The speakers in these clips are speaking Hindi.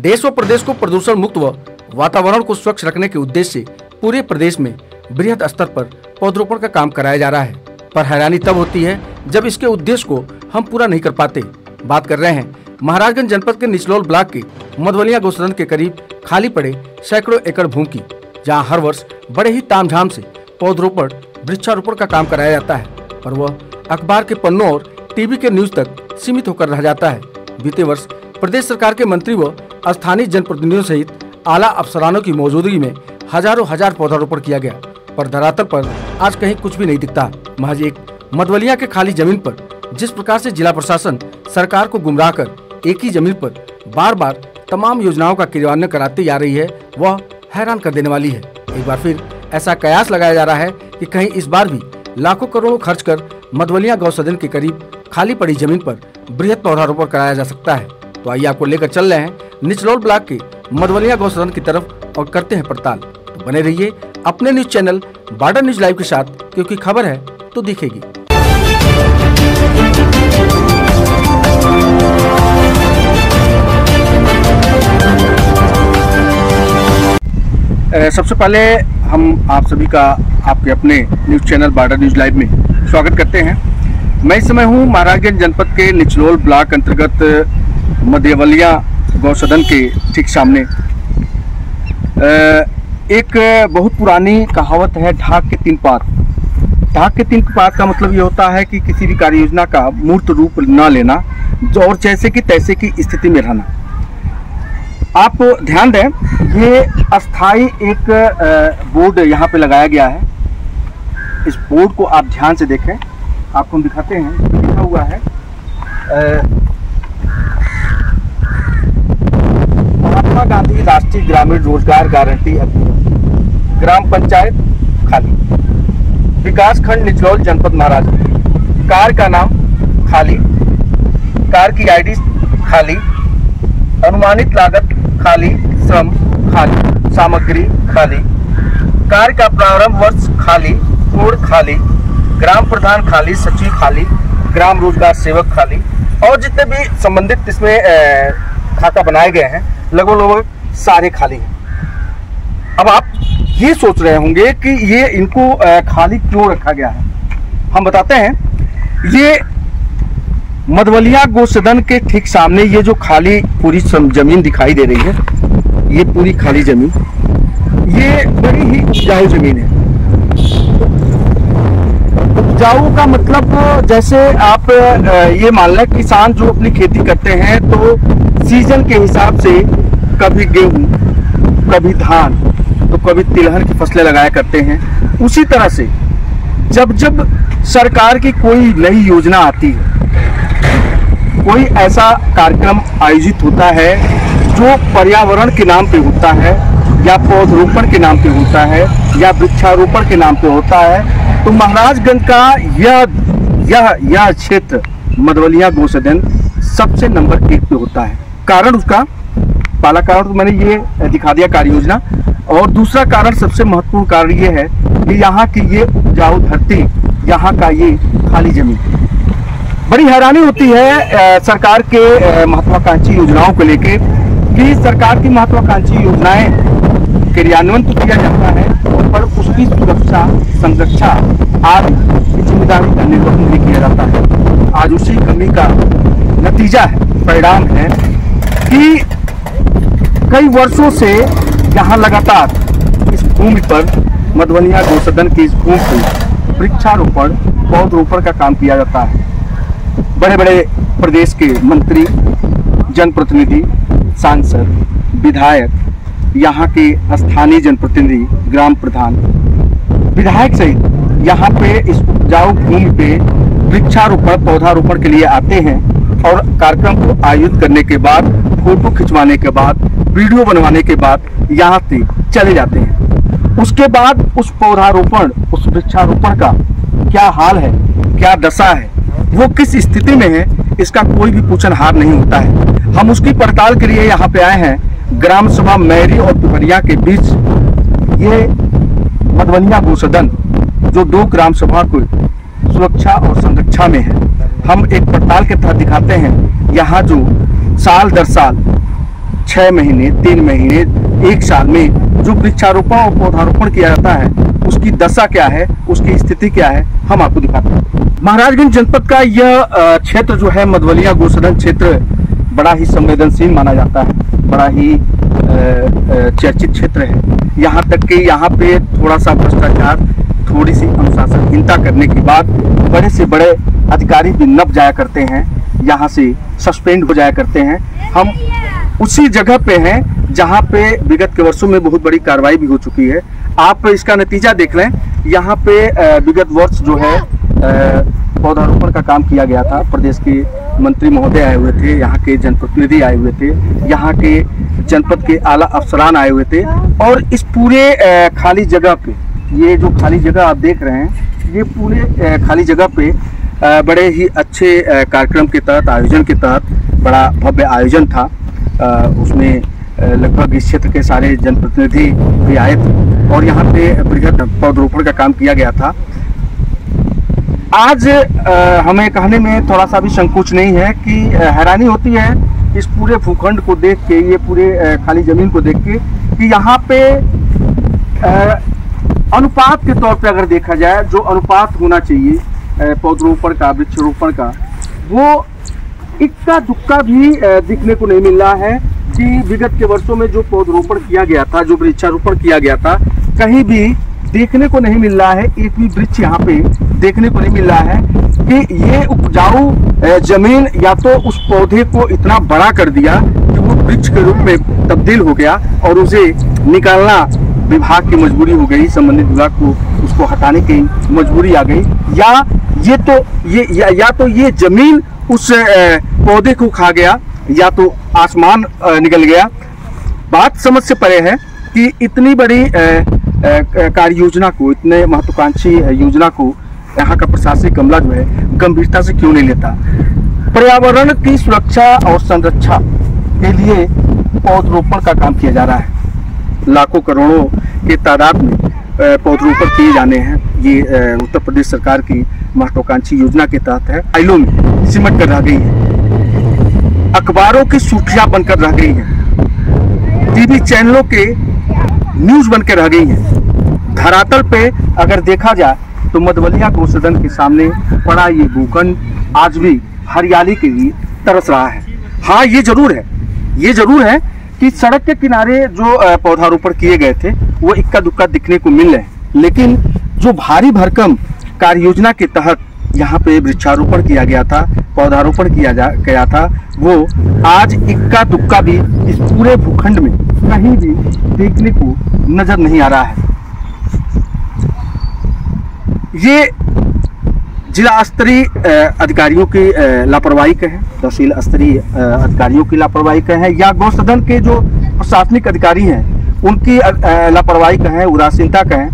देश व प्रदेश को प्रदूषण मुक्त व वातावरण को स्वच्छ रखने के उद्देश्य से पूरे प्रदेश में बृहद स्तर पर पौधरोपण का काम कराया जा रहा है, पर हैरानी तब होती है जब इसके उद्देश्य को हम पूरा नहीं कर पाते। बात कर रहे हैं महाराजगंज जनपद के निचलौल ब्लॉक के मधवलिया गौसदन के करीब खाली पड़े सैकड़ों एकड़ भूमि की, जहां हर वर्ष बड़े ही तामझाम से पौधरोपण वृक्षारोपण का काम कराया जाता है, पर वह अखबार के पन्नों और टीवी के न्यूज तक सीमित होकर रह जाता है। बीते वर्ष प्रदेश सरकार के मंत्री व स्थानीय जनप्रतिनिधियों सहित आला अफसरानों की मौजूदगी में हजार पौधारोपण किया गया, पर धरातल पर आज कहीं कुछ भी नहीं दिखता। महज एक मधवलिया के खाली जमीन पर जिस प्रकार से जिला प्रशासन सरकार को गुमराह कर एक ही जमीन पर बार बार तमाम योजनाओं का क्रियान्वयन कराती जा रही है, वह हैरान कर देने वाली है। एक बार फिर ऐसा कयास लगाया जा रहा है कि कहीं इस बार भी लाखों करोड़ों खर्च कर मधवलिया गौसदन के करीब खाली पड़ी जमीन पर बृहद पौधारोपण कराया जा सकता है। तो आइए आपको लेकर चल रहे हैं निचलौल ब्लॉक के मधवलिया गौसदन की तरफ और करते हैं पड़ताल। तो बने रहिए अपने news channel border news live के साथ, क्योंकि खबर है तो दिखेगी। सबसे पहले हम आप सभी का आपके अपने news channel border news live में स्वागत करते हैं। मैं इस समय हूँ महाराजगंज जनपद के निचलौल ब्लॉक अंतर्गत मधवलिया गौसदन के ठीक सामने। एक बहुत पुरानी कहावत है, ढाक के तीन पात। ढाक के तीन पात का मतलब ये होता है कि किसी भी कार्य योजना का मूर्त रूप न लेना और जैसे कि तैसे की स्थिति में रहना। आप ध्यान दें, ये अस्थाई एक बोर्ड यहाँ पे लगाया गया है। इस बोर्ड को आप ध्यान से देखें, आपको हम दिखाते हैं। लिखा हुआ है महात्मा गांधी राष्ट्रीय ग्रामीण रोजगार गारंटी अधिनियम, ग्राम पंचायत खाली, विकास खंड निचलौल जनपद महाराजगंज। कार का नाम खाली, कार की आईडी खाली, अनुमानित लागत खाली, श्रम खाली, सामग्री खाली, कार का प्रारंभ वर्ष खाली, कोड खाली, ग्राम प्रधान खाली, सचिव खाली, ग्राम रोजगार सेवक खाली, और जितने भी संबंधित इसमें खाता बनाए गए हैं लगभग सारे खाली हैं। अब आप ये सोच रहे होंगे कि ये इनको खाली क्यों रखा गया है। हम बताते हैं, ये मधवलिया गौसदन के ठीक सामने ये जो खाली पूरी जमीन दिखाई दे रही है, ये पूरी खाली जमीन, ये बड़ी ही उपजाऊ जमीन है। उपजाऊ का मतलब जैसे आप ये मान लें, किसान जो अपनी खेती करते हैं तो सीजन के हिसाब से कभी गेहूं, कभी धान, तो कभी तिलहन की फसलें लगाया करते हैं। उसी तरह से जब जब सरकार की कोई नई योजना आती है, कोई ऐसा कार्यक्रम आयोजित होता है जो पर्यावरण के नाम पे होता है या पौधरोपण के नाम पे होता है या वृक्षारोपण के नाम पे होता है, तो महाराजगंज का यह क्षेत्र मधवलिया गौसदन सबसे नंबर 1 पे होता है। कारण उसका पहला कारण तो मैंने ये दिखा दिया कार्य योजना, और दूसरा कारण, सबसे महत्वपूर्ण कारण ये है कि यहाँ की ये उपजाऊ धरती, यहाँ का ये खाली जमीन। बड़ी हैरानी होती है सरकार के महत्वाकांक्षी योजनाओं को लेके कि सरकार की महत्वाकांक्षी योजनाएं क्रियान्वयन तो किया जाता है, पर उसकी सुरक्षा, संरक्षा आदि की जिम्मेदारी का निर्वहन नहीं किया जाता है। आज उसी कमी का नतीजा है, परिणाम है कि कई वर्षों से यहाँ लगातार इस भूमि पर, मधवलिया गौसदन की इस भूमि पर वृक्षारोपण, पौधरोपण का काम किया जाता है। बड़े बड़े प्रदेश के मंत्री, जनप्रतिनिधि, सांसद, विधायक, यहाँ के स्थानीय जनप्रतिनिधि, ग्राम प्रधान, विधायक सहित यहाँ पे इस उपजाऊ भूमि पे वृक्षारोपण, पौधारोपण के लिए आते हैं और कार्यक्रम को आयोजित करने के बाद, फोटो खिंचवाने के बाद, वीडियो बनवाने के बाद यहाँ से चले जाते हैं। उसके बाद उस पौधारोपण, उस वृक्षारोपण का क्या हाल है, क्या दशा है, वो किस स्थिति में है, इसका कोई भी पूछनहार नहीं होता है। हम उसकी पड़ताल के लिए यहाँ पे आए हैं। ग्राम सभा मैरी और पिपरिया के बीच ये मधवलिया गौसदन, जो 2 ग्राम सभा को सुरक्षा और संरक्षा में है, हम एक पड़ताल के तहत दिखाते हैं। यहाँ जो साल दर साल 6 महीने, 3 महीने, 1 साल में जो वृक्षारोपण और पौधारोपण किया जाता है उसकी दशा क्या है, उसकी स्थिति क्या है, हम आपको दिखाते हैं। महाराजगंज जनपद का यह क्षेत्र जो है मधवलिया गोसदन क्षेत्र बड़ा ही संवेदनशील माना जाता है, बड़ा ही चर्चित क्षेत्र है। यहाँ तक कि यहाँ पे थोड़ा सा भ्रष्टाचार, थोड़ी सी अनुशासनहीनता करने के बाद बड़े से बड़े अधिकारी भी नप जाया करते हैं, यहाँ से सस्पेंड हो जाया करते हैं। हम उसी जगह पे हैं जहाँ पे विगत के वर्षों में बहुत बड़ी कार्रवाई भी हो चुकी है। आप इसका नतीजा देख लें। यहाँ पे विगत वर्ष जो है पौधारोपण का काम किया गया था। प्रदेश के मंत्री महोदय आए हुए थे, यहाँ के जनप्रतिनिधि आए हुए थे, यहाँ के जनपद के आला अफसरान आए हुए थे और इस पूरे खाली जगह पे, ये जो खाली जगह आप देख रहे हैं, ये पूरे खाली जगह पे बड़े ही अच्छे कार्यक्रम के तहत, आयोजन के तहत बड़ा भव्य आयोजन था। उसमें लगभग इस क्षेत्र के सारे जनप्रतिनिधि भी आए थे और यहाँ पे बृहद पौधरोपण का काम किया गया था। आज हमें कहने में थोड़ा सा भी संकोच नहीं है कि हैरानी होती है इस पूरे भूखंड को देख के, ये पूरे खाली जमीन को देख के, कि यहाँ पे अनुपात के तौर पे अगर देखा जाए, जो अनुपात होना चाहिए पौधरोपण का, वृक्षारोपण का, वो इक्का दुक्का भी दिखने को नहीं मिल रहा है। कि विगत के वर्षों में जो पौधरोपण किया गया था, जो वृक्षारोपण किया गया था, कहीं भी देखने को नहीं मिल रहा है, एक भी वृक्ष यहाँ पे देखने को नहीं मिल रहा है। कि ये उपजाऊ जमीन या तो उस पौधे को इतना बड़ा कर दिया कि वो वृक्ष के रूप में तब्दील हो गया और उसे निकालना विभाग की मजबूरी हो गई, संबंधित विभाग को उसको हटाने की मजबूरी आ गई, या तो ये जमीन उस पौधे को खा गया, या तो आसमान निकल गया। बात समझ से परे है कि इतनी बड़ी कार्य योजना को, इतने महत्वाकांक्षी योजना को यहाँ का प्रशासनिक अमला जो है गंभीरता से क्यों नहीं लेता। पर्यावरण की सुरक्षा और संरक्षा के लिए पौधरोपण का काम किया जा रहा है। लाखों करोड़ों के तादाद में पौधरोपण किए जाने हैं। ये उत्तर प्रदेश सरकार की महत्वाकांक्षी योजना के तहत है। फाइलों में सिमट कर रह गई है, अखबारों की सुर्खियां बनकर रह गई हैं, टीवी चैनलों के न्यूज बनकर रह गई हैं। धरातल पे अगर देखा जाए तो मधवलिया गोसदन के सामने पड़ा ये भूखंड आज भी हरियाली के लिए तरस रहा है। हाँ, ये जरूर है कि सड़क के किनारे जो पौधारोपण किए गए थे वो इक्का दुक्का दिखने को मिल रहे हैं, लेकिन जो भारी भरकम कार्य योजना के तहत यहाँ पे वृक्षारोपण किया गया था, पौधारोपण किया गया था, वो आज इक्का दुक्का भी इस पूरे भूखंड में कहीं भी देखने को नजर नहीं आ रहा है। ये जिला स्तरीय अधिकारियों की लापरवाही कहें, तहसील स्तरीय अधिकारियों की लापरवाही कहें, या गौसदन के जो प्रशासनिक अधिकारी हैं उनकी लापरवाही कहें, उदासीनता कहें,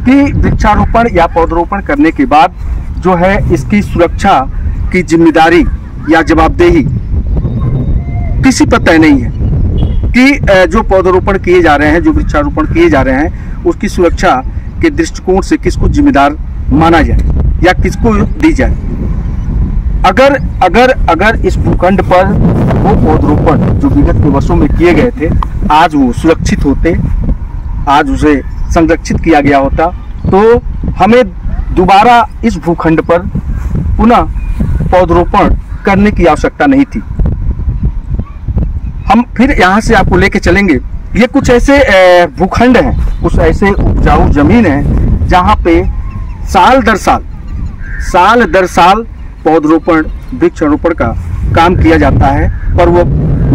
कि वृक्षारोपण या पौधरोपण करने के बाद जो है इसकी सुरक्षा की जिम्मेदारी या जवाबदेही किसी पर तय नहीं है। कि जो पौधरोपण किए जा रहे हैं, जो वृक्षारोपण किए जा रहे हैं, उसकी सुरक्षा के दृष्टिकोण से किसको जिम्मेदार माना जाए या किसको दी जाए। अगर इस भूखंड पर वो पौधरोपण जो विगत के वर्षों में किए गए थे आज वो सुरक्षित होते, आज उसे संरक्षित किया गया होता, तो हमें दोबारा इस भूखंड पर पुनः पौधरोपण करने की आवश्यकता नहीं थी। हम फिर यहाँ से आपको लेके चलेंगे। ये कुछ ऐसे भूखंड हैं, कुछ ऐसे उपजाऊ जमीन है जहाँ पे साल दर साल पौधरोपण, वृक्षारोपण का काम किया जाता है, पर वो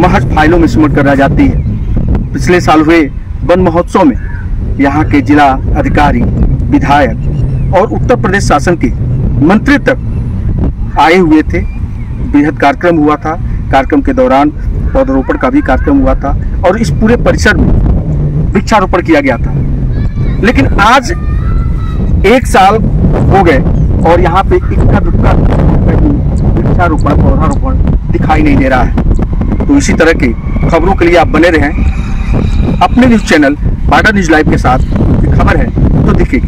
महज फाइलों में सिमट कर रह जाती है। पिछले साल हुए वन महोत्सव में यहाँ के जिला अधिकारी, विधायक और उत्तर प्रदेश शासन के मंत्री तक आए हुए थे। बेहद कार्यक्रम हुआ था। कार्यक्रम के दौरान पौधरोपण का भी कार्यक्रम हुआ था और इस पूरे परिसर में वृक्षारोपण किया गया था। लेकिन आज 1 साल हो गए और यहाँ पे इक्का दुक्का वृक्षारोपण, पौधारोपण दिखाई नहीं दे रहा है। तो इसी तरह की खबरों के लिए आप बने रहें अपने न्यूज चैनल बाटा न्यूज लाइव के साथ। खबर है तो दिखेगी।